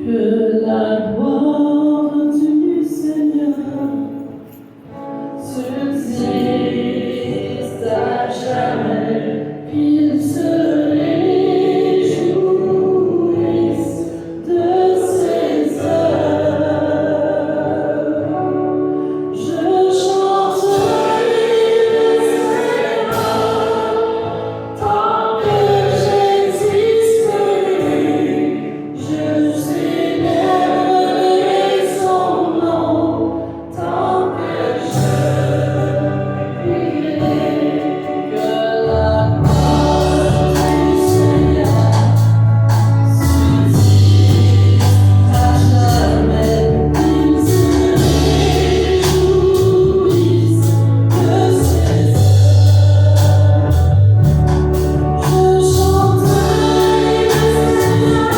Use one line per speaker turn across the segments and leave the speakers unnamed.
Que la gloire du Seigneur subsiste à jamais, qu'il se réjouisse de ses œuvres. Je chanterai le Seigneur tant que j'existerai. Je célébrerai son nom tant que je vivrai. Que la gloire du Seigneur subsiste à jamais, qu'il se réjouisse de ses œuvres. Je chanterai le Seigneur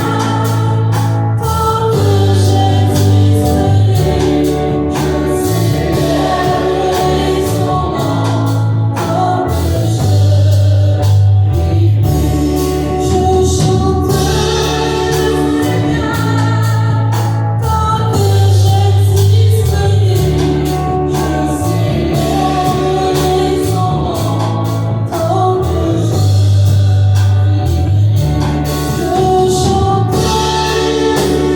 tant que j'existerai. Je célébrerai son nom tant que je vivrai. Je chanterai le Seigneur tant que j'existerai. Je célébrerai son nom tant que je vivrai. Je chanterai le Seigneur tant que j'existerai. Je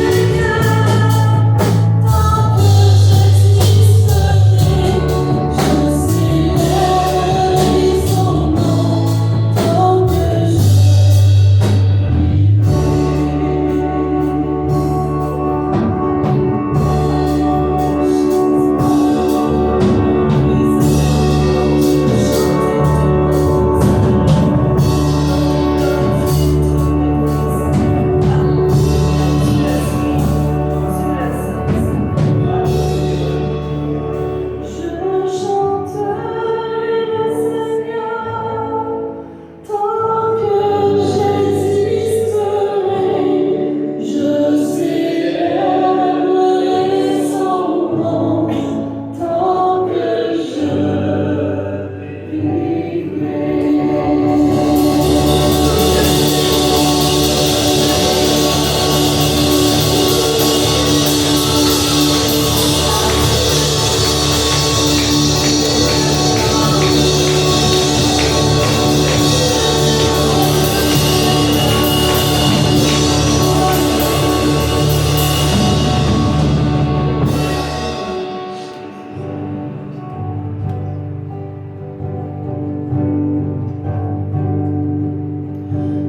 célébrerai son nom tant que Je chanterai le Seigneur tant que j'existerai. Je célébrerai son nom tant que je vivrai.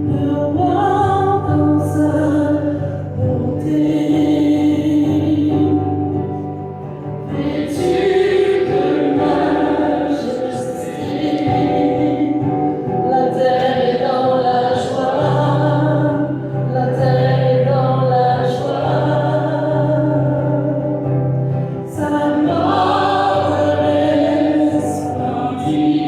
Le roi dans sa bonté, vêtu de majesté, la terre est dans la joie, la terre est dans la joie. Sa gloire resplendit.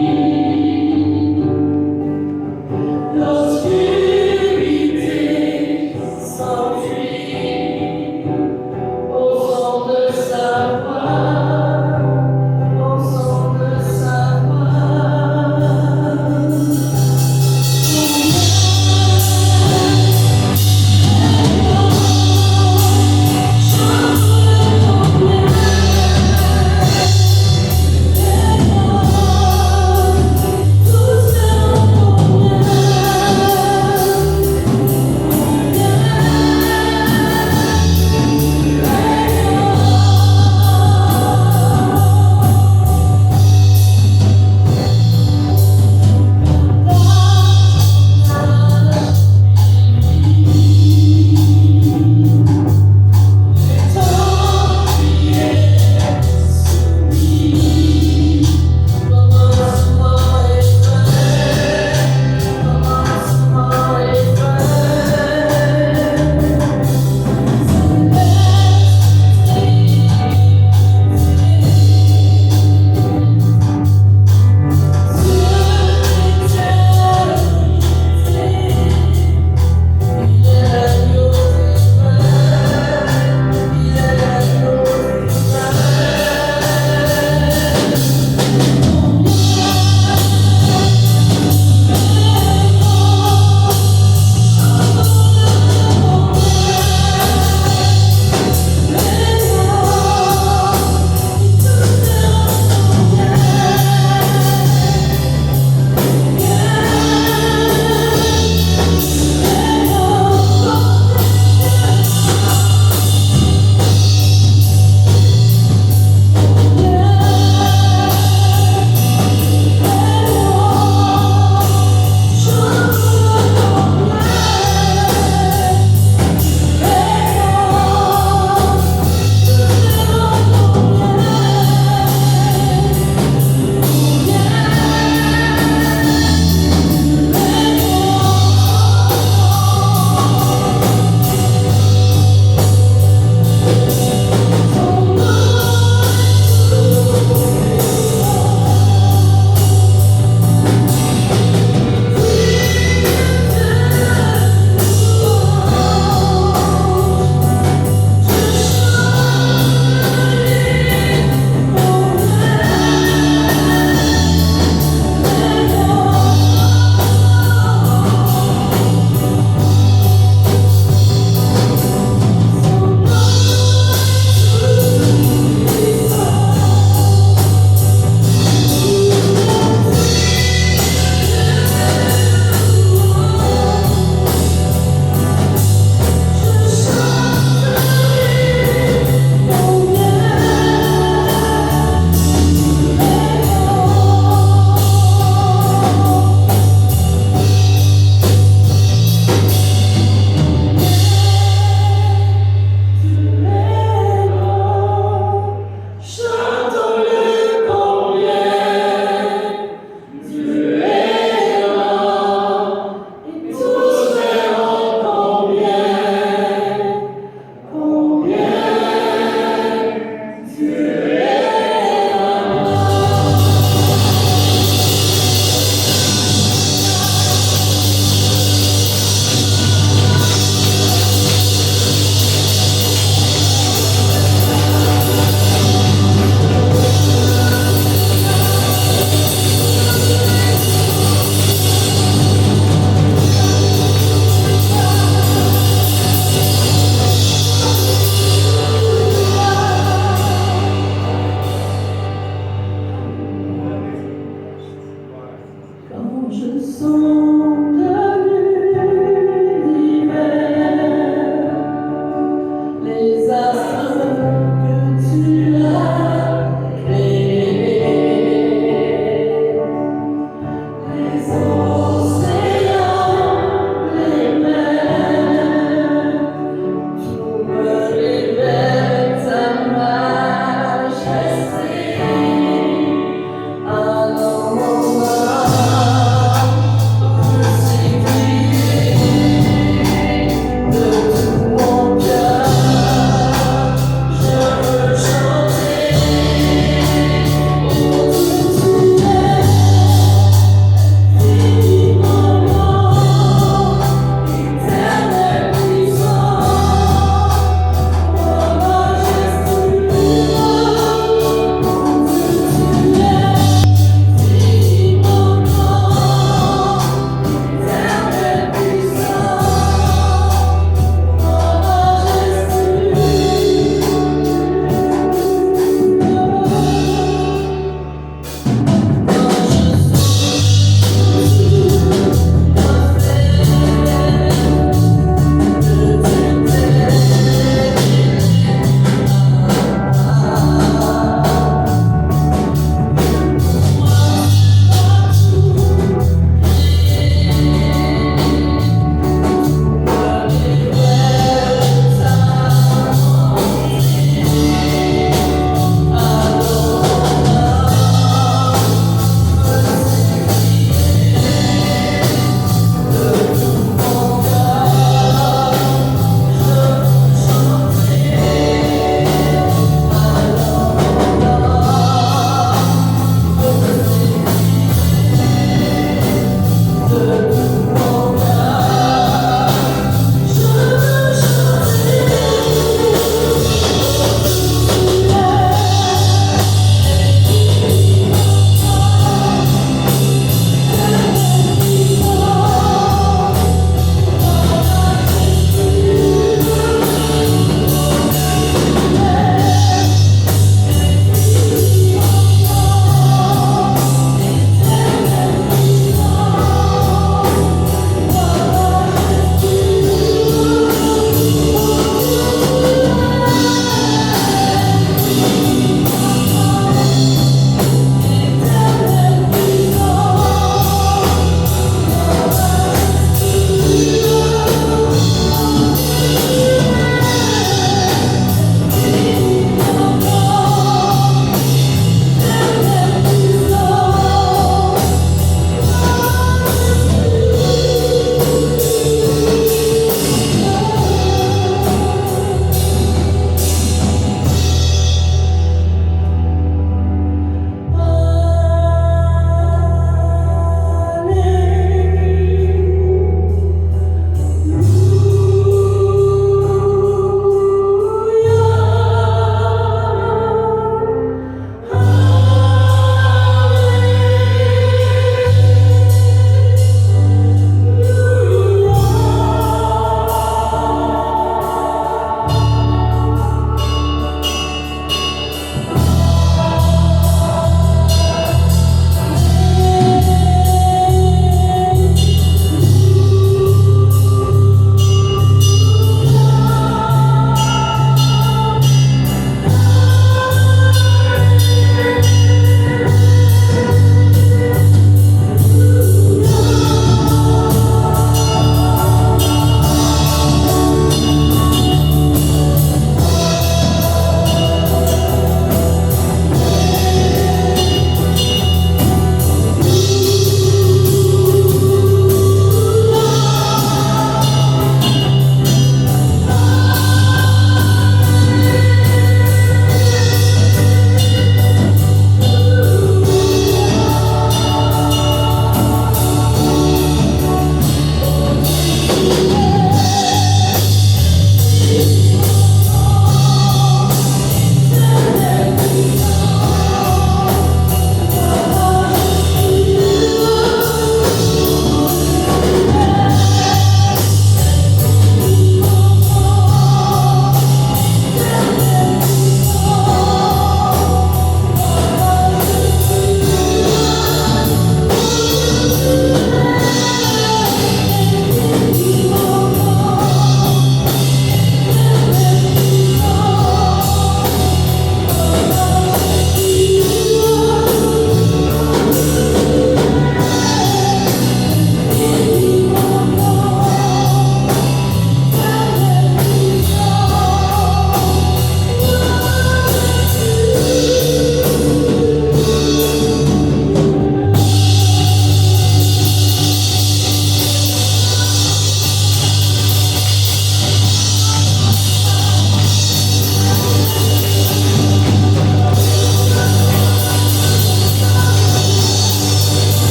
L'obscurité s'enfuit au son de sa voix, au son de sa voix. Tous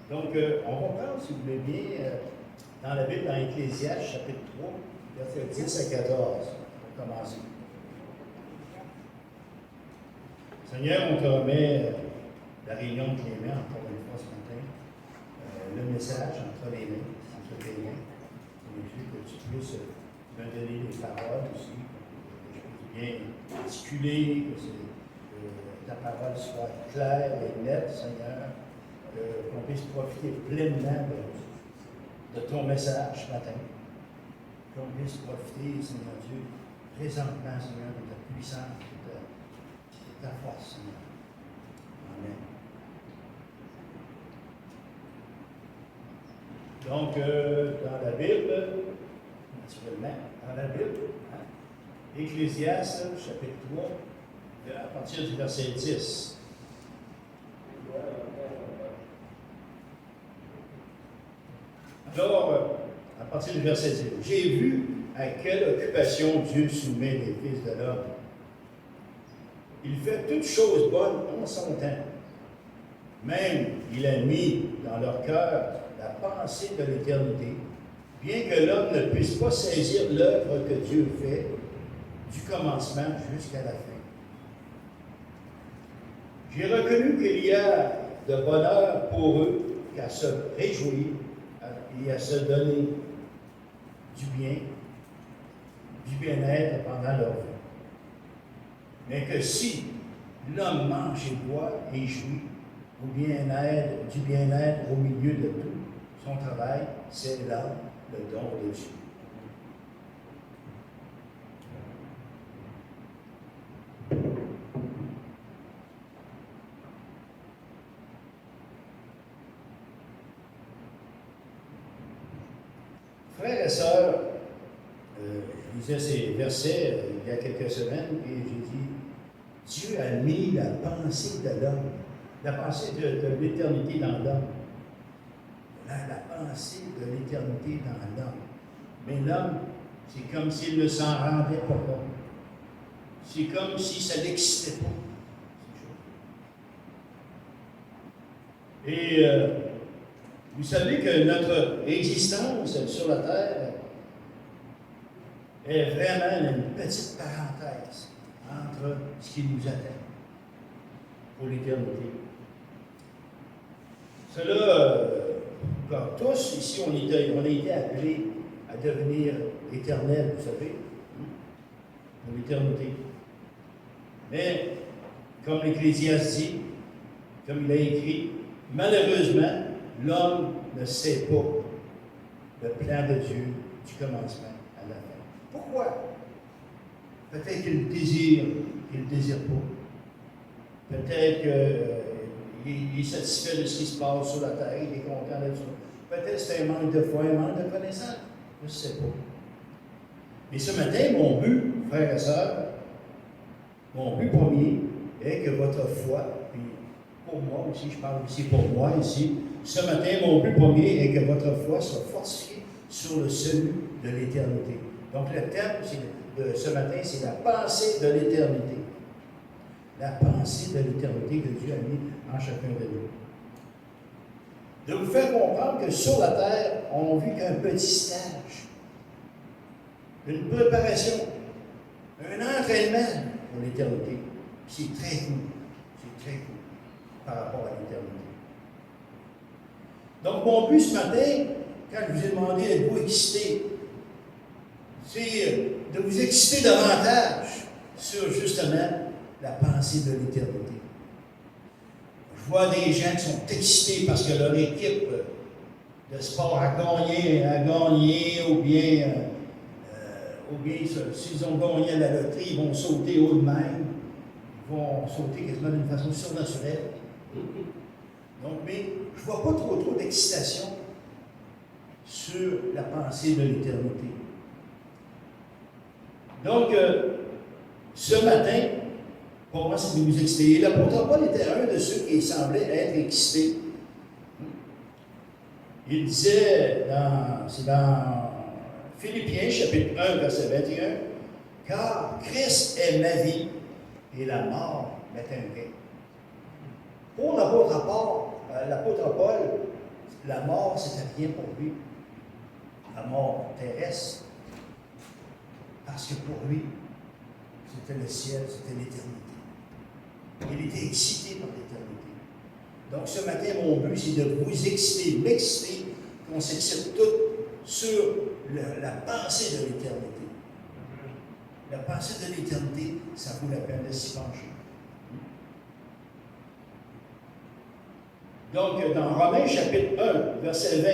Donc, on va prendre, si vous voulez bien, dans la Bible, dans Ecclésiaste, chapitre 3, versets 10 à 14, pour commencer. Seigneur, on te remet la réunion de Clément, encore une fois ce matin, le message entre les mains, entre tes mains. Jésus, que tu puisses me donner des paroles aussi, que je puisse bien articuler, que ta parole soit claire et nette, Seigneur, qu'on puisse profiter pleinement de ton message ce matin, qu'on puisse profiter, Seigneur Dieu, présentement, Seigneur, de ta puissance, de ta force, Seigneur. Amen. Donc, dans la Bible, naturellement, dans la Bible, Ecclésiaste, chapitre 3, à partir du verset 10. Alors, à partir du verset 10, j'ai vu à quelle occupation Dieu soumet les fils de l'homme. Il fait toutes choses bonnes en son temps. Même, il a mis dans leur cœur la pensée de l'éternité, bien que l'homme ne puisse pas saisir l'œuvre que Dieu fait du commencement jusqu'à la fin. J'ai reconnu qu'il y a de bonheur pour eux qu'à se réjouir et à se donner du bien-être pendant leur vie. Mais que si l'homme mange et boit et jouit du bien-être au milieu de tout son travail, c'est là le don de Dieu. Frères et sœurs, je lisais ces versets il y a quelques semaines et j'ai dit, Dieu a mis la pensée de l'homme, la pensée de l'éternité dans l'homme. La pensée de l'éternité dans l'homme. Mais l'homme, c'est comme s'il ne s'en rendait pas compte. C'est comme si ça ne l'excitait pas. Et vous savez que notre existence sur la terre est vraiment une petite parenthèse entre ce qui nous attend pour l'éternité. Cela, comme tous, ici, on a été appelés à devenir éternels, vous savez, pour l'éternité. Mais, comme l'Ecclésiaste dit, comme il a écrit, malheureusement, l'homme ne sait pas le plan de Dieu du commencement à la fin. Pourquoi? Peut-être qu'il désire, qu'il ne désire pas. Peut-être qu'il est satisfait de ce qui se passe sur la terre, il est content de ça. Peut-être que c'est un manque de foi, un manque de connaissance. Je ne sais pas. Mais ce matin, mon but, frères et sœurs, mon but premier est que votre foi, puis pour moi aussi, je parle aussi pour moi ici, ce matin, mon but premier est que votre foi soit fortifiée sur le salut de l'éternité. Donc le thème de ce matin, c'est la pensée de l'éternité. La pensée de l'éternité que Dieu a mis en chacun de nous. De vous faire comprendre que sur la terre, on ne vit qu'un petit stage, une préparation, un entraînement pour l'éternité. C'est très cool. C'est très cool par rapport à l'éternité. Donc, mon but ce matin, quand je vous ai demandé êtes-vous excité, c'est de vous exciter davantage sur justement la pensée de l'éternité. Je vois des gens qui sont excités parce que leur équipe de sport a gagné, ou bien s'ils ont gagné à la loterie, ils vont sauter haut de même. Ils vont sauter quasiment d'une façon surnaturelle. Donc, mais je ne vois pas trop d'excitation sur la pensée de l'éternité. Donc, ce matin, pour moi, c'est de nous exciter. Et l'apôtre Paul était un de ceux qui semblaient être excités. Il disait, c'est dans Philippiens, chapitre 1, verset 21, « Car Christ est ma vie, et la mort m'est un gain. » Pour l'apôtre Paul, la mort, c'était rien pour lui. La mort terrestre. Parce que pour lui, c'était le ciel, c'était l'éternité. Il était excité par l'éternité. Donc ce matin, mon but, c'est de vous exciter, m'exciter, qu'on s'excite tout sur la pensée de l'éternité. La pensée de l'éternité, ça vaut la peine de s'y pencher. Donc, dans Romains chapitre 1, verset 20,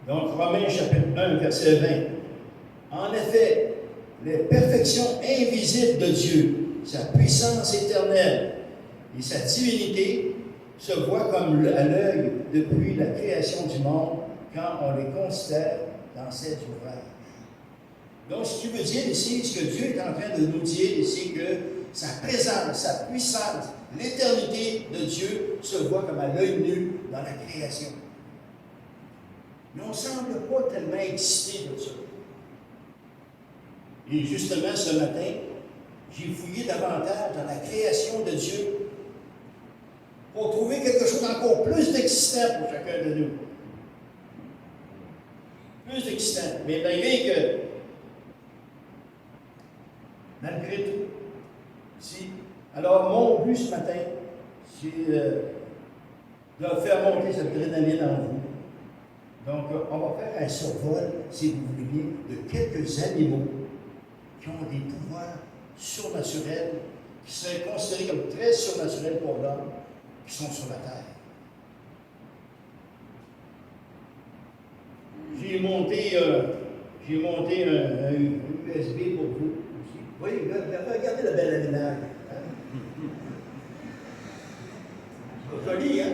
donc, Romains chapitre 1, verset 20. En effet, les perfections invisibles de Dieu, sa puissance éternelle et sa divinité se voient comme à l'œil depuis la création du monde quand on les considère dans cet ouvrage. Donc, ce qui veut dire ici, ce que Dieu est en train de nous dire, c'est que sa présence, sa puissance, l'éternité de Dieu se voit comme à l'œil nu dans la création. Mais on ne semble pas tellement excité de ça. Et justement, ce matin, j'ai fouillé davantage dans la création de Dieu pour trouver quelque chose d'encore plus d'excitant pour chacun de nous. Plus d'excitant. Mais malgré tout, si. Alors, mon but ce matin, c'est de faire monter cette adrénaline en vous. Donc, on va faire un survol, si vous voulez bien, de quelques animaux qui ont des pouvoirs surnaturels, qui seraient considérés comme très surnaturels pour l'homme, qui sont sur la terre. J'ai monté un USB pour vous aussi. Voyez, regardez le bel animal. Hein? Joli, hein?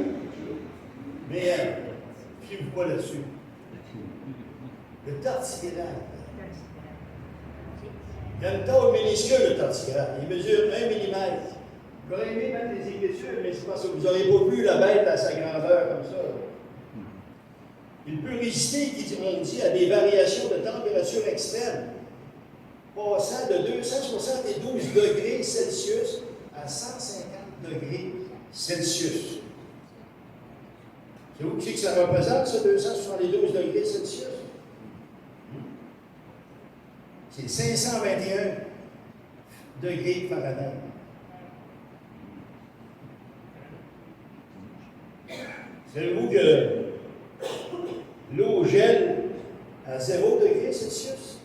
Mais, fiez-vous pas là-dessus. Le tardigrade. Il a une taille minuscule, le tardigrade. Il mesure 1 mm. J'aurais aimé mettre les écritures, mais c'est parce que vous n'aurez pas vu la bête à sa grandeur comme ça. Il peut résister, on dit, à des variations de température extrême, passant de 272 degrés Celsius à 150 degrés Celsius. C'est vous qui que ça représente, ça, 272 degrés Celsius? C'est 521 degrés Fahrenheit. Savez-vous que l'eau gèle à 0 degré Celsius?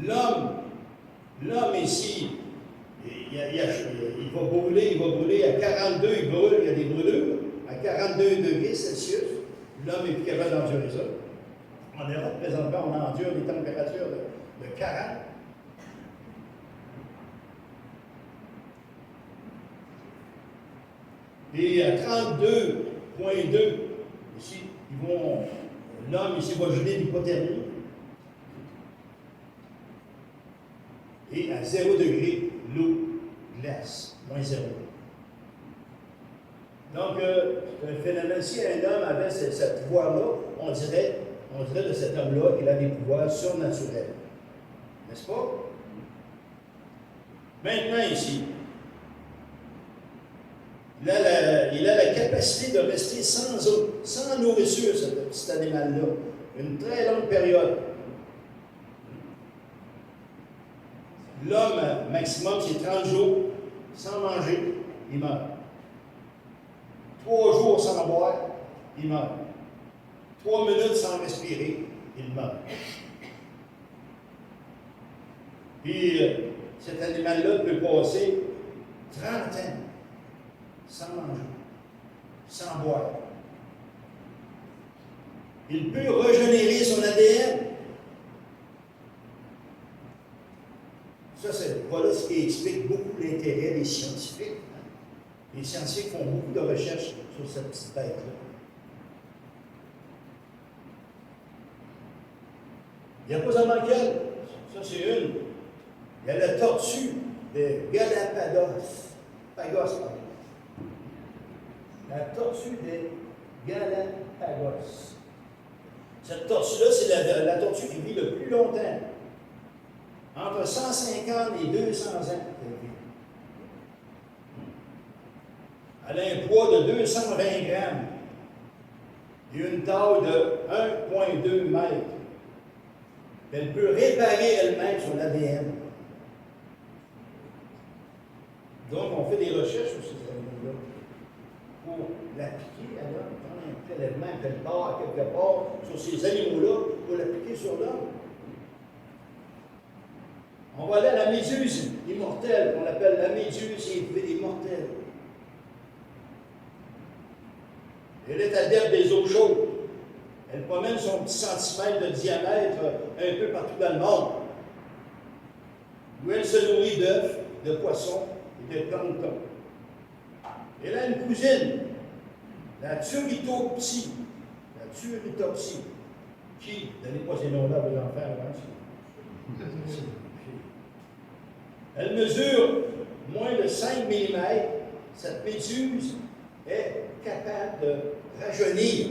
L'homme ici, il va brûler à 42, il brûle, il y a des brûlures, à 42 degrés Celsius. L'homme est plus capable d'endurer ça. En Europe, présentement, on endure des températures de 40. Et à 32,2, ici, l'homme ici va geler l'hypothermie. Et à 0 degré, l'eau glace, moins 0. Donc, c'est un phénomène. Si un homme avait ce pouvoir-là, on dirait de cet homme-là qu'il a des pouvoirs surnaturels. N'est-ce pas? Maintenant, ici, il a la capacité de rester sans eau, sans nourriture, cet animal-là, une très longue période. L'homme, maximum, c'est 30 jours sans manger, il meurt. 3 jours sans boire, il meurt. 3 minutes sans respirer, il meurt. Puis, cet animal-là peut passer 30 ans sans manger, sans boire. Il peut régénérer son ADN. Ça, voilà ce qui explique beaucoup l'intérêt des scientifiques. Les scientifiques font beaucoup de recherches sur cette petite bête-là. Il n'y a pas seulement qu'elle. Ça, c'est une. Il y a la tortue de Galapagos. La tortue de Galapagos. Cette tortue-là, c'est la tortue qui vit le plus longtemps. Entre 150 et 200 ans. Elle a un poids de 220 grammes et une taille de 1,2 mètres. Elle peut réparer elle-même son ADN. Donc, on fait des recherches sur ces animaux-là pour l'appliquer à l'homme, prendre un prélèvement quelque part, sur ces animaux-là, pour l'appliquer sur l'homme. On va aller à la méduse immortelle, qu'on appelle la méduse immortelle. Elle est adepte des eaux chaudes. Elle promène son petit centimètre de diamètre un peu partout dans le monde, où elle se nourrit d'œufs, de poissons et de plancton. Elle a une cousine, la turritopsie. La turritopsie. Qui, donnez pas ces noms-là à vos enfants, hein? Elle mesure moins de 5 mm. Cette méduse est capable de rajeunir.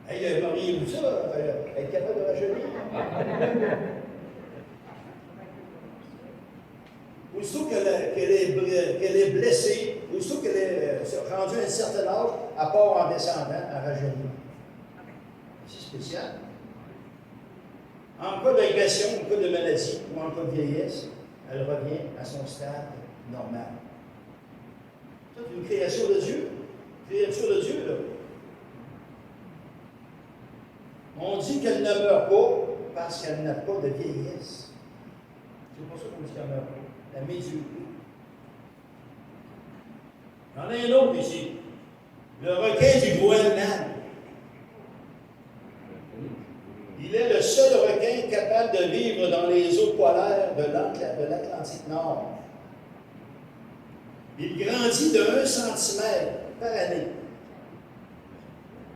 Hey, Marie, où ça? Elle est capable de rajeunir? Aussitôt qu'elle est blessée, aussitôt qu'elle est rendue à un certain âge, à part en descendant, elle rajeunit. C'est spécial. En cas d'agression, en cas de maladie ou en cas de vieillesse, elle revient à son stade normal. C'est une création de Dieu. Une créature de Dieu, là. On dit qu'elle ne meurt pas parce qu'elle n'a pas de vieillesse. C'est pour ça qu'on dit qu'elle ne meurt pas. La méduse. Il y en a un autre ici. Le requin du Groenland. Il est le seul requin capable de vivre dans les eaux polaires de l'Atlantique Nord. Il grandit de 1 cm par année.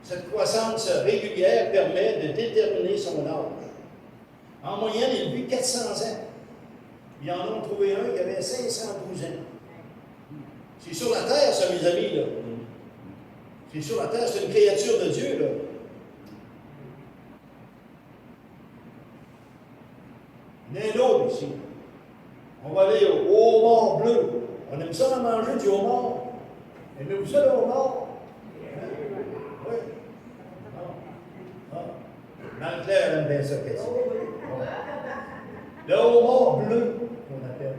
Cette croissance régulière permet de déterminer son âge. En moyenne, il vit 400 ans. Ils en ont trouvé un qui avait 512 ans. C'est sur la terre, ça, mes amis, là. C'est sur la terre, c'est une créature de Dieu, là. Il y en a un autre ici. On va aller au homard bleu. On aime ça en manger du homard. Aimez-vous ça, le homard? Oui. Marie-Claire, elle aime bien ça, qu'est-ce que c'est? Le homard bleu, qu'on appelle.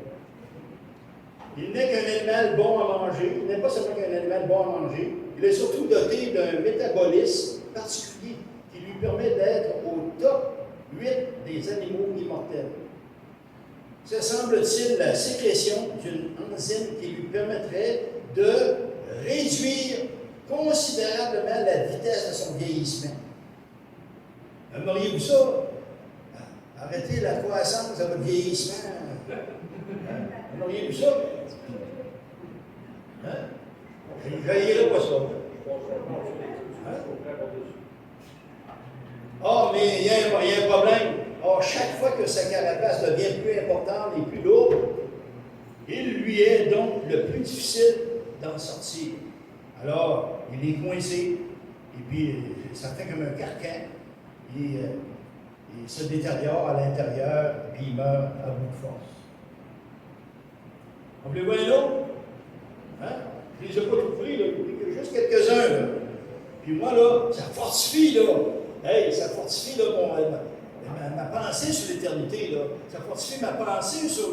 Il n'est qu'un animal bon à manger. Il n'est pas seulement qu'un animal bon à manger. Il est surtout doté d'un métabolisme particulier qui lui permet d'être au top 8 des animaux immortels. C'est, semble-t-il, la sécrétion d'une enzyme qui lui permettrait de réduire considérablement la vitesse de son vieillissement. Aimeriez-vous ça? Arrêtez la croissance de votre vieillissement. Aimeriez-vous ça? Hein? Je ne veillerai pas ça. Hein? Ah, mais il y a un problème. Or, chaque fois que sa carapace devient plus importante et plus lourde, il lui est donc le plus difficile d'en sortir. Alors, il est coincé, et puis ça fait comme un carcan, il se détériore à l'intérieur, puis il meurt à bout de force. En voulez-vous un autre? Hein? Je ne les ai pas tout pris, là. Juste quelques-uns, là. Puis moi, là, ça fortifie, là. Hey, ça fortifie, là, ma pensée sur l'éternité, là. Ça fortifie ma pensée sur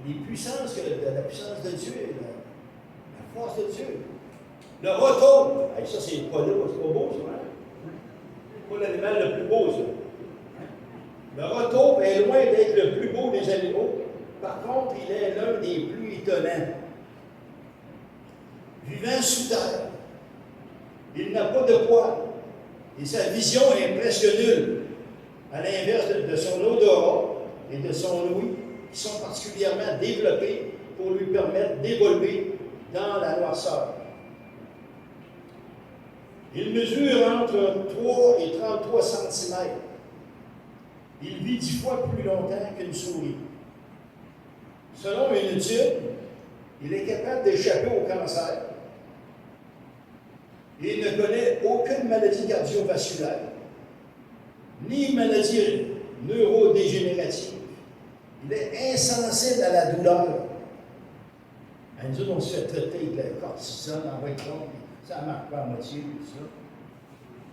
les puissances, la puissance de Dieu, la force de Dieu. Le retour, hey, ça, c'est pas là, c'est pas beau, ça, hein? C'est pas l'animal le plus beau, ça. Le retour est loin d'être le plus beau des animaux. Par contre, il est l'un des plus étonnants. Vivant sous terre, il n'a pas de poids et sa vision est presque nulle, à l'inverse de son odorat et de son ouïe, qui sont particulièrement développés pour lui permettre d'évoluer dans la noirceur. Il mesure entre 3 et 33 cm. Il vit 10 fois plus longtemps qu'une souris. Selon une étude, il est capable d'échapper au cancer. Il ne connaît aucune maladie cardiovasculaire, ni maladie neurodégénérative. Il est insensible à la douleur. Nous autres, on se fait traiter avec le cortisone en voiture, ça ne marche pas à moitié, tout ça.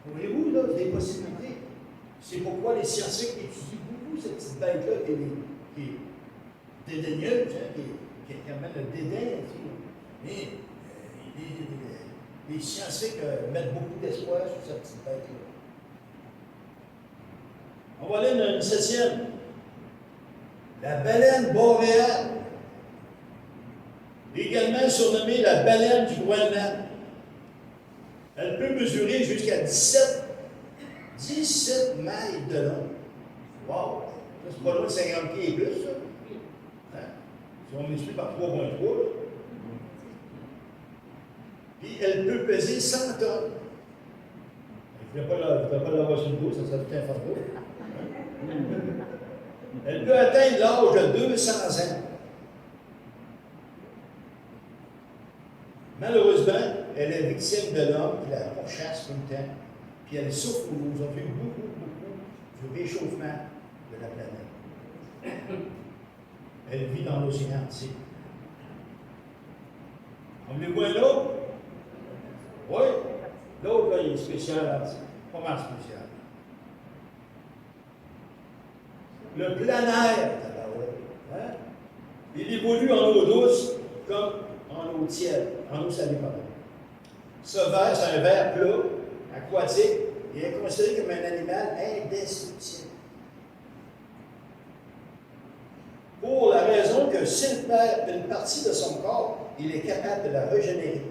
Voyez-vous, là, des possibilités. C'est pourquoi les scientifiques étudient beaucoup cette petite bête-là qui est dédaigneuse, hein, qui amène le dédain. Mais les scientifiques mettent beaucoup d'espoir sur cette petite bête-là. On va aller dans une septième. La baleine boréale, également surnommée la baleine du Groenland. Elle peut mesurer jusqu'à 17 mètres de long. Wow! Ça, c'est pas loin de 50 pieds et plus, ça. Hein? Si on multiplie par 3,3, puis elle peut peser 100 tonnes. Je ne voudrais pas l'avoir sur le dos, ça serait tout un fardeau. Elle peut atteindre l'âge de 200 ans. Malheureusement, elle est victime de l'homme qui la pourchasse tout le temps. Puis elle souffre aujourd'hui beaucoup du réchauffement de la planète. Elle vit dans l'océan Arctique. On les voit là? Oui. L'autre, là, il est spécial, pas mal spécial. Le planaire, hein? Il évolue en eau douce comme en eau tiède, en eau salée, pardon. Ce ver, c'est un ver plat, aquatique, et est considéré comme un animal indestructible. Pour la raison que s'il perd une partie de son corps, il est capable de la régénérer.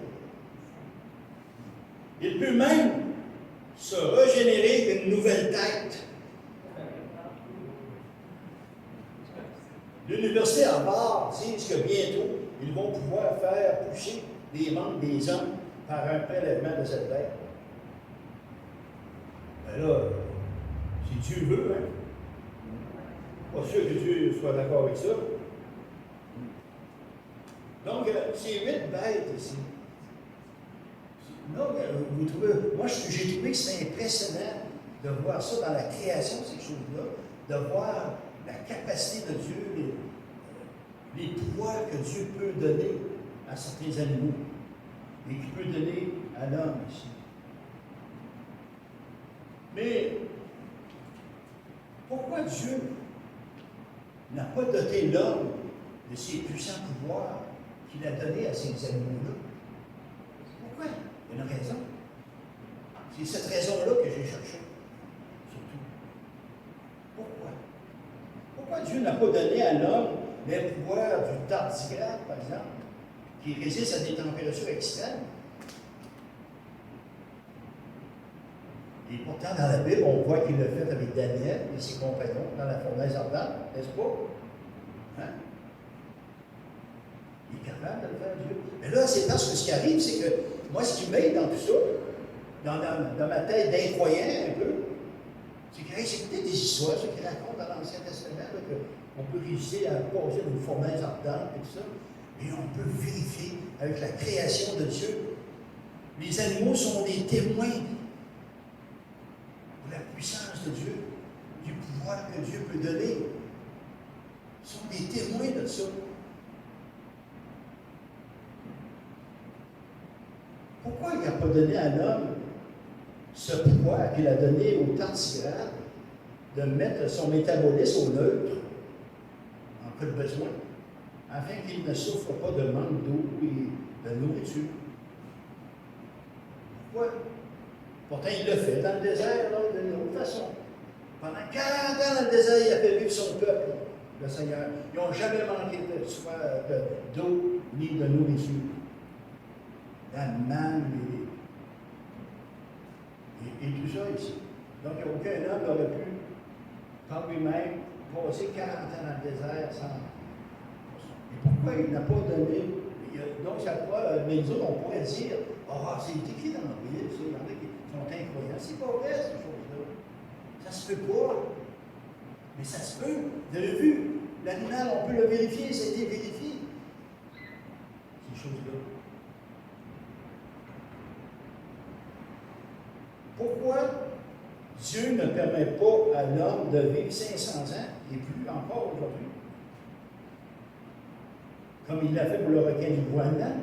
Il peut même se régénérer une nouvelle tête. L'université Harvard dit que bientôt, ils vont pouvoir faire pousser les membres des hommes par un prélèvement de cette bête. Ben là, si Dieu veut, hein? Pas sûr que Dieu soit d'accord avec ça. Donc, ces 8 bêtes ici. Non, vous trouvez, moi, j'ai trouvé que c'est impressionnant de voir ça dans la création, ces choses-là, de voir la capacité de Dieu, les pouvoirs que Dieu peut donner à certains animaux et qu'il peut donner à l'homme ici. Mais pourquoi Dieu n'a pas doté l'homme de ces puissants pouvoirs qu'il a donnés à ces animaux-là? Pourquoi? Il y a une raison. C'est cette raison-là que j'ai cherché, surtout. Pourquoi? Pourquoi Dieu n'a pas donné à l'homme les pouvoirs du tardigrade, par exemple, qui résiste à des températures extrêmes? Et pourtant, dans la Bible, on voit qu'il l'a fait avec Daniel et ses compagnons dans la fournaise ardente, n'est-ce pas? Hein? Il est capable de le faire, Dieu. Mais là, c'est parce que ce qui arrive, c'est que moi, ce qui m'aide dans tout ça, dans ma tête d'incroyant un peu, c'est que j'ai écouté des histoires, ceux qui racontent dans l'Ancien Testament, qu'on peut réussir à passer dans une fournaise ardente et tout ça, et on peut vérifier avec la création de Dieu. Les animaux sont des témoins de la puissance de Dieu, du pouvoir que Dieu peut donner. Ils sont des témoins de ça. Pourquoi il n'a pas donné à l'homme ce pouvoir qu'il a donné au tardigrade de mettre son métabolisme au neutre en cas de besoin, afin qu'il ne souffre pas de manque d'eau et de nourriture? Pourquoi? Pourtant, il l'a fait dans le désert, là, d'une autre façon. Pendant 40 ans dans le désert, il a fait vivre son peuple, le Seigneur. Ils n'ont jamais manqué d'eau ni de nourriture. La manne et tout ça ici. Donc, aucun homme n'aurait pu, par lui-même, passer 40 ans dans le désert sans. Et pourquoi il n'a pas donné? Donc, ça pourrait, mais nous autres, on pourrait dire, ah, c'est écrit dans la Bible, il y en a qui sont incroyants. C'est pas vrai, ces choses-là. Ça se peut pas. Mais ça se peut. Vous avez vu, l'animal, on peut le vérifier, ça a été vérifié. Ces choses-là. Pourquoi Dieu ne permet pas à l'homme de vivre 500 ans et plus encore aujourd'hui? Comme il l'a fait pour le requin du Groenland.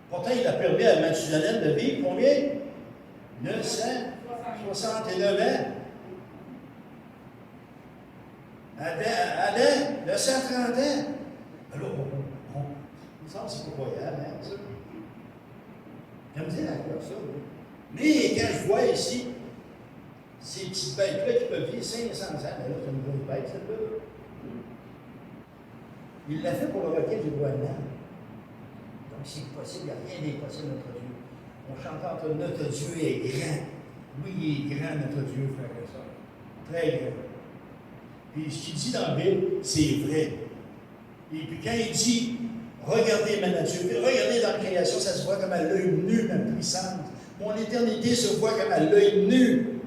Pourtant, il a permis à Mathusalem de vivre combien? 969 ans. Adam, 930 ans. Alors, il me semble que c'est pas croyable, hein, ça. J'aime dire à quoi ça, oui. Mais quand je vois ici, ces petites bêtes-là qui peuvent vivre 500 ans, mais là, c'est une grosse bête, celle-là. Il l'a fait pour le requin du Groenland. Donc, c'est possible, il n'y a rien d'impossible, notre Dieu. On chante entre notre Dieu est grand. Oui, il est grand, notre Dieu, frère et soeur. Très grand. Puis, ce qu'il dit dans la Bible, c'est vrai. Et puis, quand il dit, regardez ma nature, regardez dans la création, ça se voit comme à l'œil nu, ma puissance. Mon éternité se voit comme à l'œil nu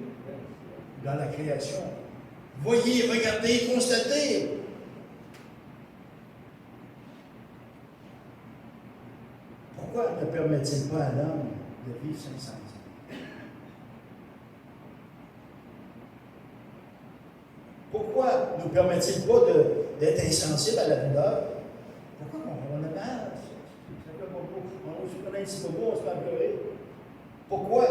dans la création. Voyez, regardez, constatez. Pourquoi ne permet-il pas à l'homme de vivre 500 ans? Pourquoi ne permet-il pas d'être insensible à la douleur? Pourquoi on a mal? On se connaît un petit peu beau, on se fait pleurer. Pourquoi?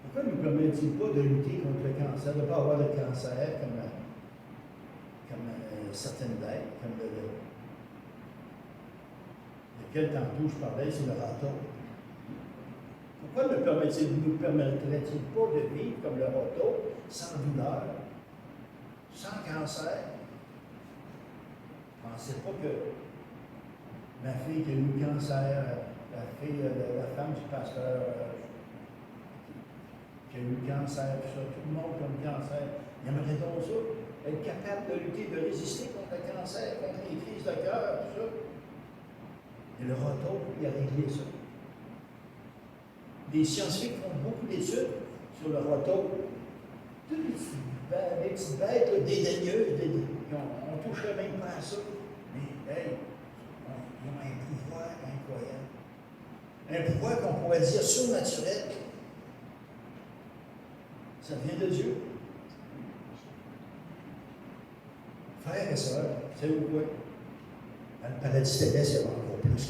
Pourquoi ne nous permet-il pas de lutter contre le cancer, de ne pas avoir de cancer comme certaines bêtes, comme lequel tantôt je parlais, c'est le raton. Pourquoi ne nous permettrait-il pas de vivre comme le raton, sans douleur, sans cancer? Je ne pensais pas que ma fille qui a eu le cancer, la femme du pasteur, qui a eu le cancer, tout le monde qui a eu le cancer, il aimerait donc ça, être capable de lutter, de résister contre le cancer, contre les crises de cœur, tout ça. Et le raton, il a réglé ça. Les scientifiques font beaucoup d'études sur le raton. Toutes les petites bêtes dédaigneuses, on ne toucherait même pas à ça. Mais, hey, ils ont un pouvoir incroyable. Un pouvoir qu'on pourrait dire surnaturel. Ça vient de Dieu. Frères et sœurs, savez-vous quoi? Dans le paradis céleste, il y a encore plus que ça.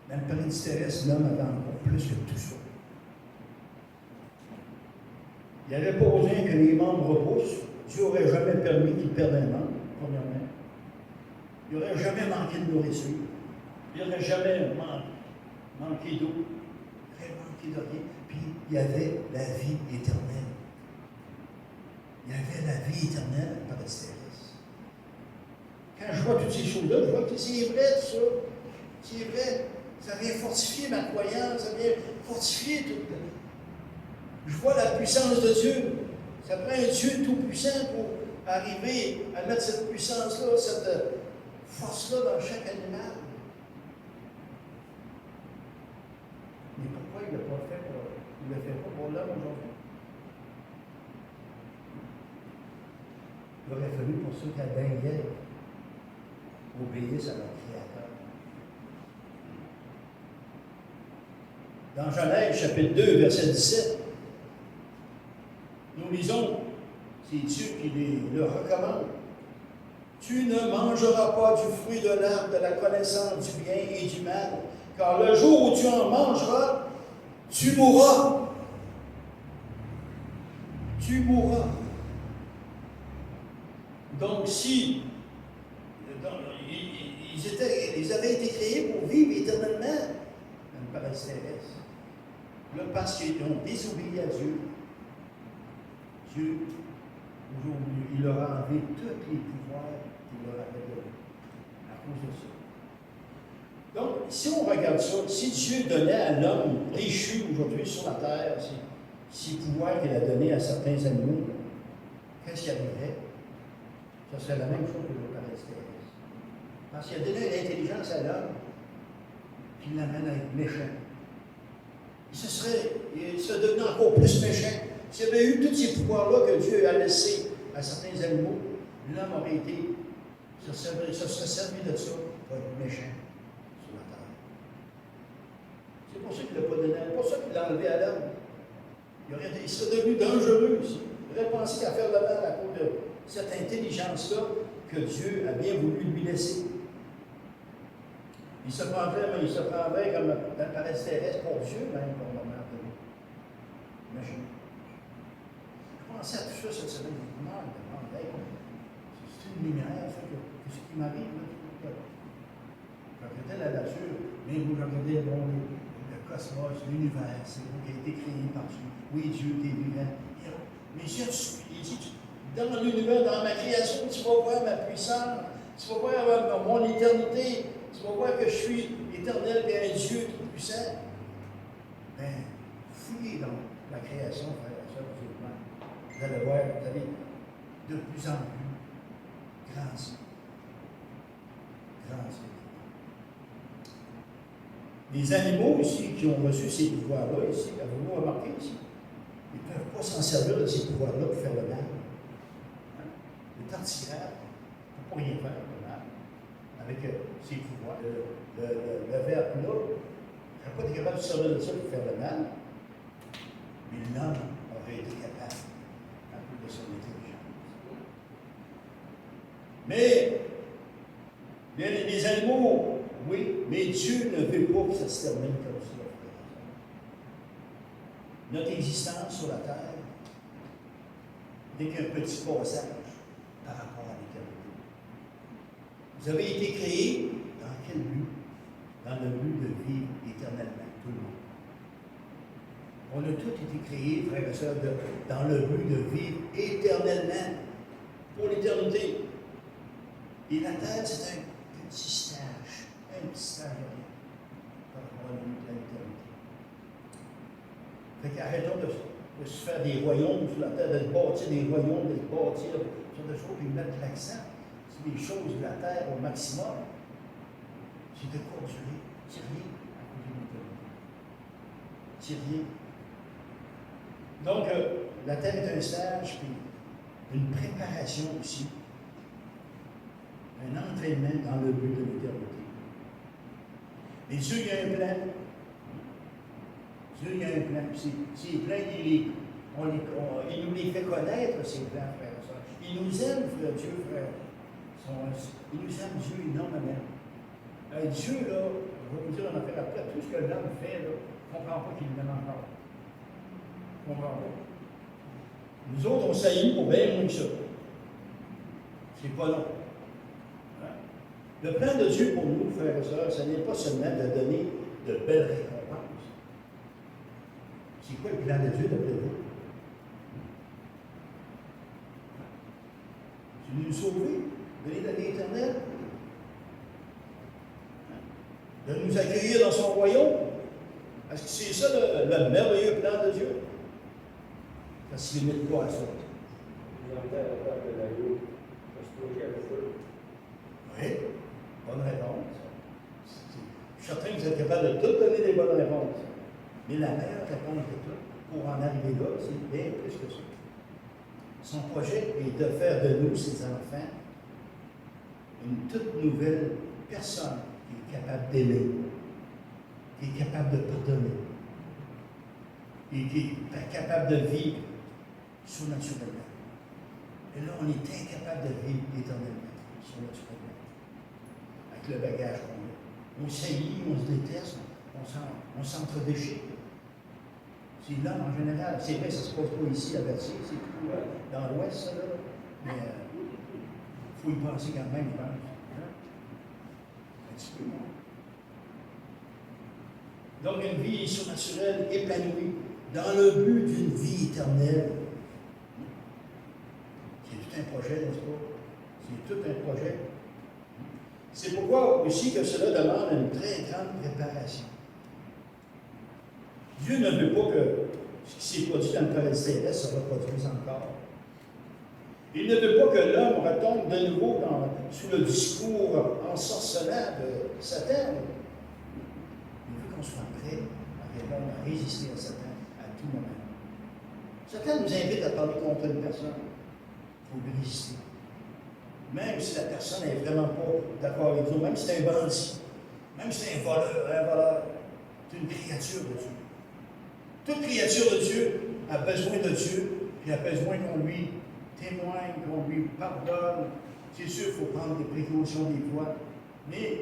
Dans le paradis terrestre, l'homme avait encore plus que tout ça. Il n'avait pas besoin que les membres repoussent. Dieu n'aurait jamais permis qu'il perde un membre, premièrement. Il n'aurait jamais manqué de nourriture. Il n'aurait jamais manqué d'eau. Il n'aurait manqué de rien. Puis, il y avait la vie éternelle. Il y avait la vie éternelle dans le paradis terrestre. Quand je vois toutes ces choses-là, je vois que c'est vrai tout ça. C'est vrai. Ça vient fortifier ma croyance, ça vient fortifier tout. Je vois la puissance de Dieu. Ça prend un Dieu tout-puissant pour arriver à mettre cette puissance-là, cette force-là dans chaque animal. Mais pourquoi il ne l'a pas fait il ne le fait pas pour l'homme aujourd'hui? Il aurait fallu pour ceux qui avaient et Ève obéissent à leur Créateur. Dans Genèse, chapitre 2, verset 17, nous lisons, c'est Dieu qui le recommande. Tu ne mangeras pas du fruit de l'arbre de la connaissance du bien et du mal, car le jour où tu en mangeras, tu mourras. Tu mourras. Donc, si ils avaient été créés pour vivre éternellement dans le paradis terrestre, là, parce qu'ils ont désobéi à Dieu, Dieu, aujourd'hui, il leur a enlevé tous les pouvoirs qu'il leur avait donnés à cause de ça. Donc, si on regarde ça, si Dieu donnait à l'homme déchu aujourd'hui sur la terre, ces pouvoirs qu'il a donnés à certains animaux, qu'est-ce qui arriverait? Ça serait la même chose que le paradis terrestre. Parce qu'il a donné l'intelligence à l'homme, qui l'amène à être méchant. Il serait devenu encore plus méchant. s'il y avait eu tous ces pouvoirs-là que Dieu a laissés à certains animaux, l'homme aurait été, ça serait servi de ça pour être méchant sur la terre. C'est pour ça qu'il ne l'a pas donné, c'est pour ça qu'il l'a enlevé à l'homme. Il serait devenu dangereux aussi. Il aurait pensé qu'à faire de mal à cause de cette intelligence-là que Dieu a bien voulu lui laisser. Il se prendrait comme dans le paradis terrestre pour Dieu, même, pour le moment donné. Imaginez. Je pensais à tout ça cette semaine. C'est une lumière, ça, qu'est-ce qui m'arrive, là? Je regardais la nature, mais vous regardez le cosmos, l'univers, c'est vous qui a été créé par Dieu. Oui, Dieu, t'es vivant. Mais Dieu, il dit, dans l'univers, dans ma création, tu vas voir ma puissance, tu vas voir mon éternité, tu vas voir que je suis éternel et un Dieu tout-puissant. Ben, fouillez dans la création, frère et sœur, vous allez voir, vous allez de plus en plus grandir. Les animaux ici qui ont reçu ces pouvoirs-là, ici, avez-vous remarqué ici? Ils ne peuvent pas s'en servir de ces pouvoirs-là pour faire le mal. Hein? Le tartinaire ne peut pas rien faire le mal avec ses pouvoirs. Le verbe là, il n'a pas été capable de se servir de ça pour faire le mal, mais l'homme aurait été capable, à cause de son intelligence. Mais les animaux, oui, mais Dieu ne veut pas que ça se termine comme ça. Notre existence sur la terre n'est qu'un petit passage par rapport à l'éternité. Vous avez été créés dans quel but? Dans le but de vivre éternellement, tout le monde. On a tous été créés, frères et sœurs, dans le but de vivre éternellement, pour l'éternité. Et la terre, c'est un petit stage, par rapport à l'éternité. Fait qu'arrêtons de se faire des royaumes sur la terre, de se bâtir des royaumes, de se bâtir sur des choses, puis mettre l'accent sur les choses de la terre au maximum. C'est de quoi durer. C'est rien à cause de l'éternité. C'est rien. Donc, la terre est un stage, puis une préparation aussi. Un entraînement dans le but de l'éternité. Mais Dieu, il y a un plan. Dieu, il y a un plan. Ces plans, il nous les fait connaître, ces plans, frère et sœur. Il nous aime, frère Dieu, frère. Il nous aime, Dieu, énormément. Dieu, là, je vais vous dire en affaire après, tout ce que l'homme fait, là, on ne comprend pas qu'il l'aime encore. On ne comprend pas. Nous autres, on saillit pour bien moins que ça. C'est pas long. Le plan de Dieu pour nous, frères et sœurs, ce n'est pas seulement de donner de belles récompenses. C'est quoi le plan de Dieu d'après vous? C'est de nous sauver, donner la vie éternelle, de nous accueillir dans son royaume. Est-ce que c'est ça le merveilleux plan de Dieu? Ça ne se limite pas à ça. Oui, bonne réponse. Je suis certain que vous êtes capable de tout donner des bonnes réponses. Mais la meilleure réponse de tout, pour en arriver là, c'est bien plus que ça. Son projet est de faire de nous, ses enfants, une toute nouvelle personne qui est capable d'aimer, qui est capable de pardonner, et qui est capable de vivre surnaturellement. Et là, on est incapable de vivre éternellement, surnaturellement, avec le bagage qu'on a. On saillit, on se déteste, on s'entre-déchire. C'est l'homme en général. C'est vrai, ça ne se passe pas ici à Berthier, c'est tout dans l'Ouest, ça, là. Mais il faut y penser quand même, je pense. Hein? Un petit peu moins. Donc, une vie surnaturelle, épanouie, dans le but d'une vie éternelle. C'est tout un projet, n'est-ce pas? C'est tout un projet. C'est pourquoi aussi que cela demande une très grande préparation. Dieu ne veut pas que ce qui s'est produit dans le paradis céleste se reproduise encore. Il ne veut pas que l'homme retombe de nouveau sous le discours ensorcelant de Satan. Il veut qu'on soit prêt à répondre, à résister à Satan à tout moment. Satan nous invite à parler contre une personne. Il faut lui résister. Même si la personne n'est vraiment pas d'accord avec nous, même si c'est un bandit, même si c'est un voleur, c'est une créature de Dieu. Toute créature de Dieu a besoin de Dieu, puis a besoin qu'on lui témoigne, qu'on lui pardonne. C'est sûr, il faut prendre des précautions des fois, mais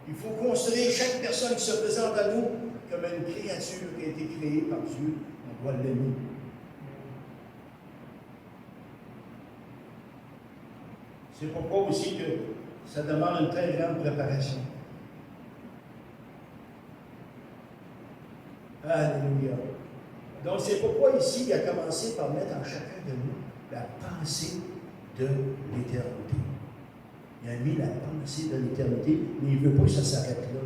il faut considérer chaque personne qui se présente à nous comme une créature qui a été créée par Dieu. On doit l'aimer. C'est pourquoi aussi que ça demande une très grande préparation. Alléluia. Donc c'est pourquoi ici, il a commencé par mettre en chacun de nous la pensée de l'éternité. Il a mis la pensée de l'éternité, mais il ne veut pas que ça s'arrête là.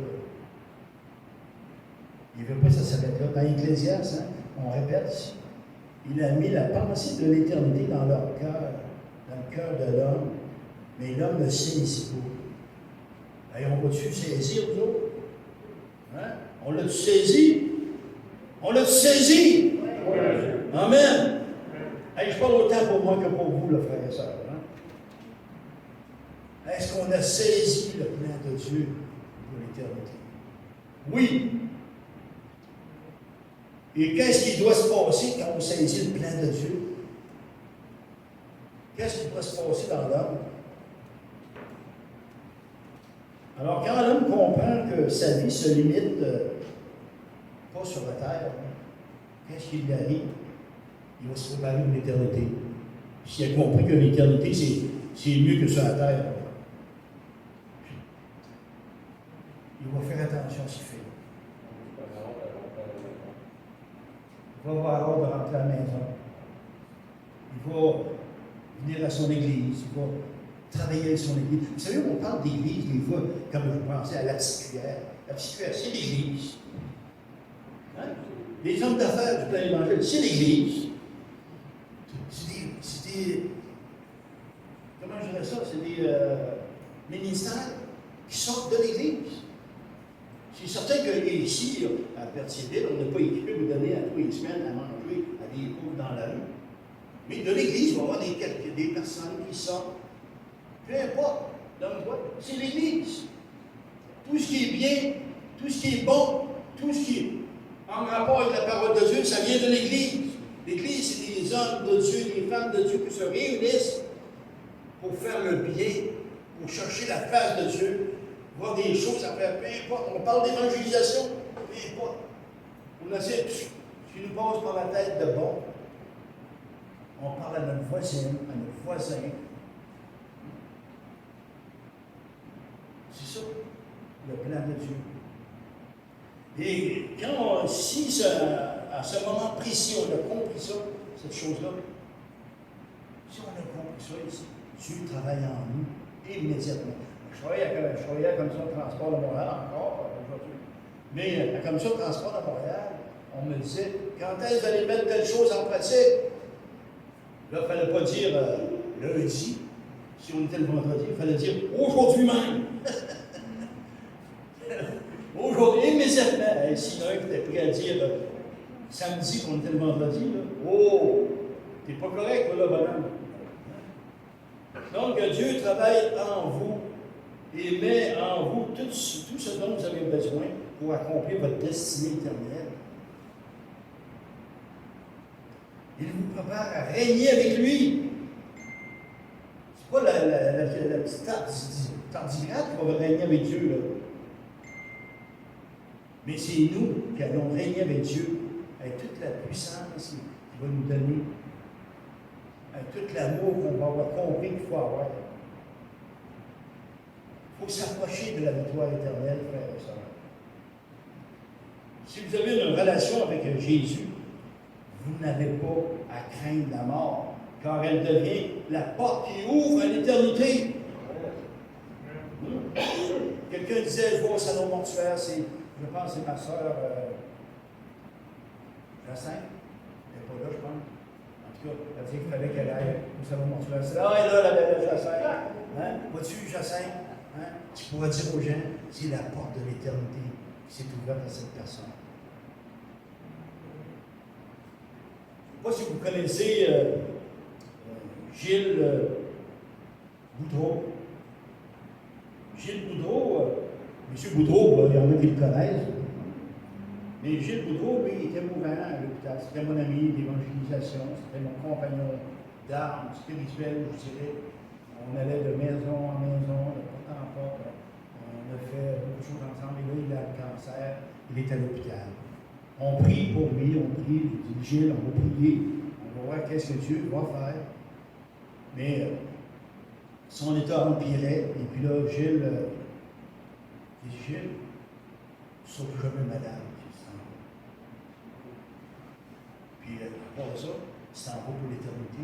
Il ne veut pas que ça s'arrête là. Dans Ecclésiaste, on répète ici, il a mis la pensée de l'éternité dans leur cœur, dans le cœur de l'homme, mais l'homme ne saisit pas. Et on va-tu saisir, nous autres? Hein? On l'a-tu saisi? On l'a saisi? Oui. Amen. Hey, je parle autant pour moi que pour vous, le frère et sœur. Hein? Est-ce qu'on a saisi le plan de Dieu pour l'éternité? Oui. Et qu'est-ce qui doit se passer quand on saisit le plan de Dieu? Qu'est-ce qui doit se passer dans l'homme? Alors, quand l'homme comprend que sa vie se limite pas sur la terre, qu'est-ce qui lui arrive? Il va se préparer pour l'éternité. S'il a compris que l'éternité, c'est mieux que sur la terre, il va faire attention à ce qu'il fait. Il va avoir hâte de rentrer à la maison. Il va venir à son église. Il va travailler avec son église. Vous savez, on parle d'église des fois, comme je pensais à la petite cuillère. La petite cuillère, c'est l'église. Hein? Les hommes d'affaires du plein évangile, c'est l'église. C'est des. Comment je dirais ça? C'est des ministères qui sortent de l'église. C'est certain qu'ici, à Berthierville, on n'est pas équipé de vous donner à tous les semaines à manger à des pauvres dans la rue. Mais de l'église, il va y avoir des personnes qui sortent. Peu importe, dans quoi, c'est l'Église. Tout ce qui est bien, tout ce qui est bon, tout ce qui est en rapport avec la parole de Dieu, ça vient de l'Église. L'Église, c'est des hommes de Dieu, des femmes de Dieu qui se réunissent pour faire le bien, pour chercher la face de Dieu, voir des choses, ça fait peu importe. On parle d'évangélisation, peu importe. On essaie tout ce qui nous passe par la tête de bon. On parle à notre voisine, à nos voisins. C'est ça, le plan de Dieu. Et quand si à ce moment précis, on a compris ça, cette chose-là, si on a compris ça ici, Dieu travaille en nous immédiatement. Je travaillais comme ça au transport de Montréal encore aujourd'hui. Mais à comme ça au transport de Montréal, on me disait, quand est-ce que vous allez mettre telle chose en pratique? Là, il ne fallait pas dire lundi, si on était le vendredi, il fallait dire aujourd'hui même. Aujourd'hui, immédiatement. Et s'il y en a un qui était prêt à dire samedi qu'on était le vendredi, là, oh, t'es pas correct, là, bonhomme. Donc, Dieu travaille en vous et met en vous tout ce dont vous avez besoin pour accomplir votre destinée éternelle. Il vous prépare à régner avec lui. C'est pas la petite tardigrade qui va régner avec Dieu, là. Mais c'est nous qui allons régner avec Dieu, avec toute la puissance qu'il va nous donner, avec tout l'amour qu'on va avoir compris qu'il faut avoir. Il faut s'approcher de la victoire éternelle, frères et sœurs. Si vous avez une relation avec Jésus, vous n'avez pas à craindre la mort, car elle devient la porte qui ouvre à l'éternité. Quelqu'un disait, je vois au salon mortuaire, je pense que c'est ma soeur Jacinthe. Elle n'est pas là, je pense. En tout cas, elle dit qu'il fallait qu'elle aille au salon mortuaire. C'est là, elle est là, la belle Jacinthe. Hein? Vois-tu, Jacinthe? Hein? Tu pourras dire aux gens, c'est la porte de l'éternité qui s'est ouverte à cette personne. sais pas si vous connaissez Gilles Boudreau. Gilles Boudreau, M. Boudreau, il y en a qui le connaissent. Mais Gilles Boudreau, lui, il était mourant à l'hôpital. C'était mon ami d'évangélisation, c'était mon compagnon d'armes spirituelles, je dirais. On allait de maison en maison, de porte en porte. On a fait beaucoup de choses ensemble. Et là, il a le cancer, il est à l'hôpital. On prie pour lui, on prie. Je dis, Gilles, on va prier. On va voir qu'est-ce que Dieu va faire. Mais son état empirait. Et puis là, Gilles, il dit, Gilles, sauf jamais madame. Puis, à part ça, il s'en va pour l'éternité.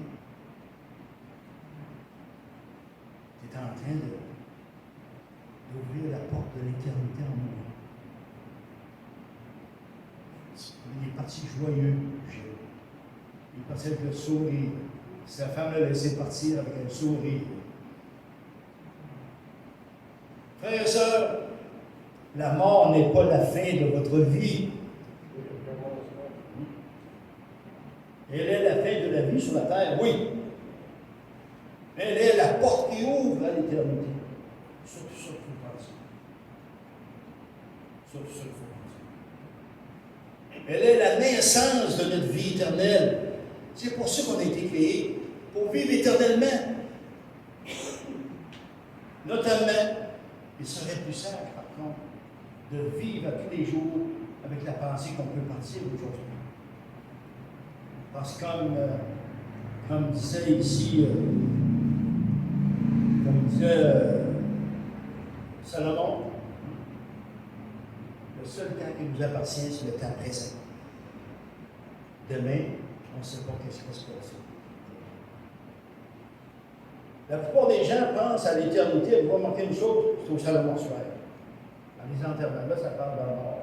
Tu es en train d'ouvrir la porte de l'éternité en mourant. Il est parti joyeux, Gilles. Il est parti avec le sourire. Sa femme l'a laissé partir avec un sourire. Frères et sœurs, la mort n'est pas la fin de votre vie. Elle est la fin de la vie sur la terre, oui. Elle est la porte qui ouvre à l'éternité. Surtout ça qu'il faut penser. Surtout ça qu'il faut penser. Elle est la naissance de notre vie éternelle. C'est pour ça qu'on a été créés, pour vivre éternellement. Notamment, il serait plus simple, par contre, de vivre à tous les jours avec la pensée qu'on peut partir aujourd'hui. Parce que comme disait ici, comme disait Salomon, le seul temps qui nous appartient, c'est le temps présent. Demain, on ne sait pas ce qui va se passer. La plupart des gens pensent à l'éternité. Vous remarquez une chose, c'est au Salomon soir. Dans les enterrements, là, ça parle de la mort.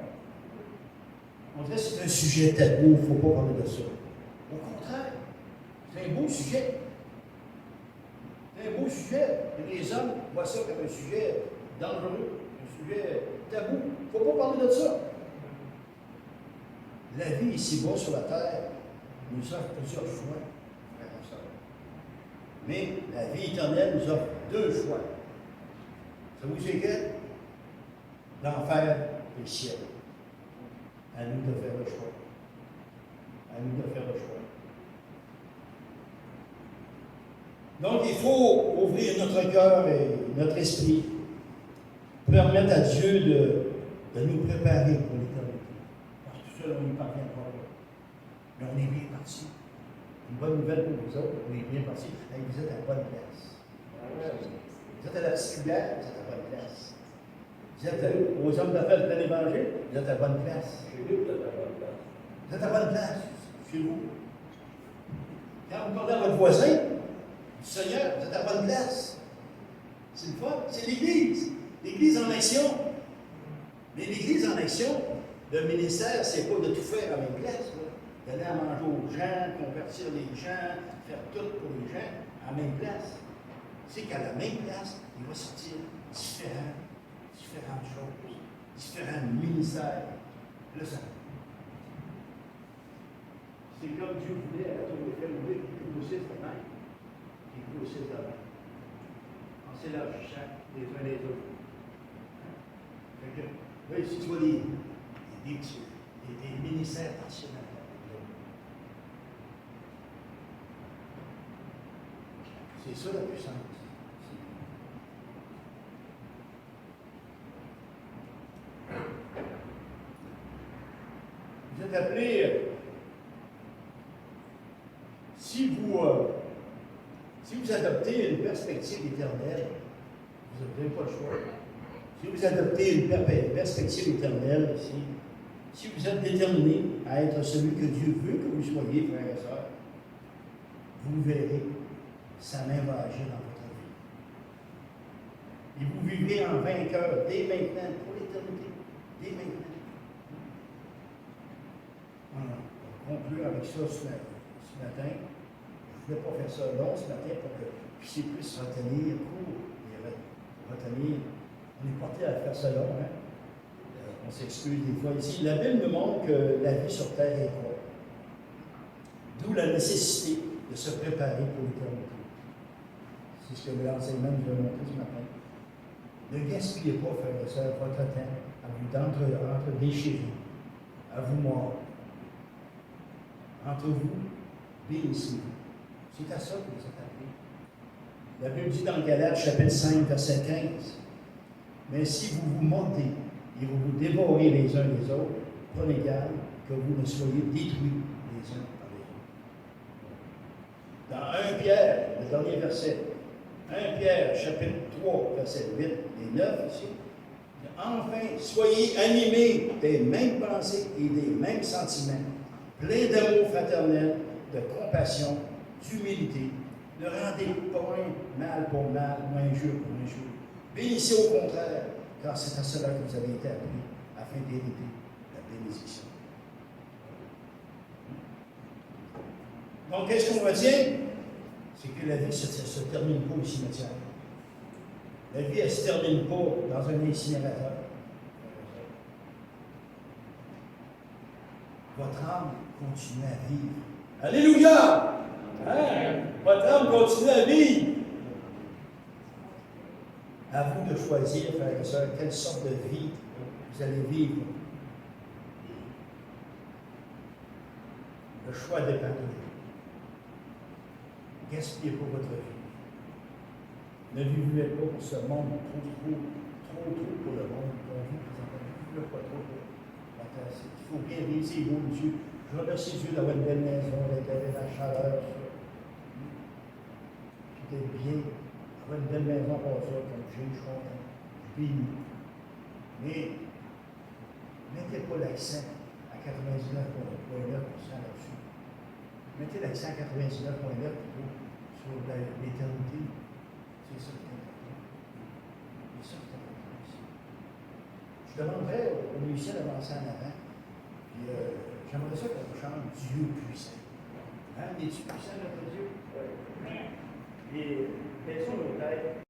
On dirait que c'est un sujet tabou, il ne faut pas parler de ça. Au contraire, c'est un beau sujet. C'est un beau sujet. Et les hommes voient ça comme un sujet dangereux, un sujet tabou. Il ne faut pas parler de ça. La vie ici-bas sur la terre nous offre plusieurs choix, frères et sœurs. Mais la vie éternelle nous offre deux choix. Ça vous dit que l'enfer et le ciel. À nous de faire le choix. À nous de faire le choix. Donc, il faut ouvrir notre cœur et notre esprit, permettre à Dieu de nous préparer pour l'éternité. Parce que tout seul, on n'y parvient pas. Mais on est bien parti. Une bonne nouvelle pour vous autres, on est bien parti. Vous êtes à la bonne place. Vous êtes à la petite cuillère, vous êtes à la bonne place. Vous êtes aux hommes d'affaires de plein évangile, vous êtes à la bonne place. Vous êtes à la bonne place, chez vous. Quand vous parlez à votre voisin, du Seigneur, vous êtes à la bonne place. C'est une fois, c'est l'Église. L'Église en action. Mais l'Église en action, le ministère, c'est pas de tout faire à la même place. D'aller à manger aux gens, convertir les gens, faire tout pour les gens, à la même place. C'est qu'à la même place, il va sortir différentes choses, différents ministères. Là, ça. C'est comme Dieu voulait à la tour de Eiffel, qui grossisse de même, qui grossisse de même. En s'élargissant les uns les autres. Fait que, là, ici, tu vois des ministères partiellement. C'est ça la puissance. Vous êtes appelés, si vous adoptez une perspective éternelle, vous n'avez pas le choix. Si vous adoptez une perspective éternelle, si vous êtes déterminé à être celui que Dieu veut que vous soyez, frères et sœurs, vous verrez sa main va agir dans votre vie. Et vous vivez en vainqueur dès maintenant, pour l'éternité, dès maintenant. Voilà. On va conclure avec ça ce matin. Je ne voulais pas faire ça long ce matin pour que vous puissiez plus retenir, retenir. On est porté à faire ça long, hein? On s'excuse des fois ici. La Bible nous montre que la vie sur terre est quoi? Voyez-vous la nécessité de se préparer pour l'éternité? C'est ce que l'enseignement nous a montré ce matin. Ne gaspillez pas, frères et sœurs, votre temps à vous entre-déchirer, à vous mordre. Entre vous, bénissez-vous. C'est à ça que vous êtes appelés. La Bible dit dans Galates, chapitre 5, verset 15, mais si vous vous mordez et vous vous dévorez les uns les autres, prenez garde que vous ne soyez détruits les uns par les autres. Dans 1 Pierre, le dernier verset, 1 Pierre, chapitre 3, verset 8 et 9 ici, enfin, soyez animés des mêmes pensées et des mêmes sentiments, pleins d'amour fraternel, de compassion, d'humilité. Ne rendez point mal pour mal, ou injure pour injure. Bénissez au contraire, car c'est à cela que vous avez été appelés, afin d'hériter la bénédiction. Donc, qu'est-ce qu'on retient? C'est que la vie ne se termine pas au cimetière. La vie, elle ne se termine pas dans un incinérateur. Votre âme continue à vivre. Alléluia! Hein? Votre âme continue à vivre. À vous de choisir, frères et sœurs, quelle sorte de vie vous allez vivre. Le choix dépend de vous. Gaspillez pas votre vie. Ne vivez pas pour ce monde, trop pour le monde. On vit présentement, ne vivez pas trop pour la terre. Il faut bien vivre, c'est beau, Dieu. Je remercie Dieu d'avoir une belle maison, d'être la chaleur, tout est bien. Avoir une belle maison pour ça, comme je suis content, je bénis. Mais mettez pas l'accent à 99,9% là-dessus. Mettez l'accent à 99,9% plutôt sur l'éternité. C'est ça qui est important. C'est ça qui est important aussi. Je demanderais aux musiciens d'avancer en avant. Puis j'aimerais ça qu'on chante Dieu puissant. Hein? Es-tu puissant, notre Dieu? Oui. Et baissons nos têtes.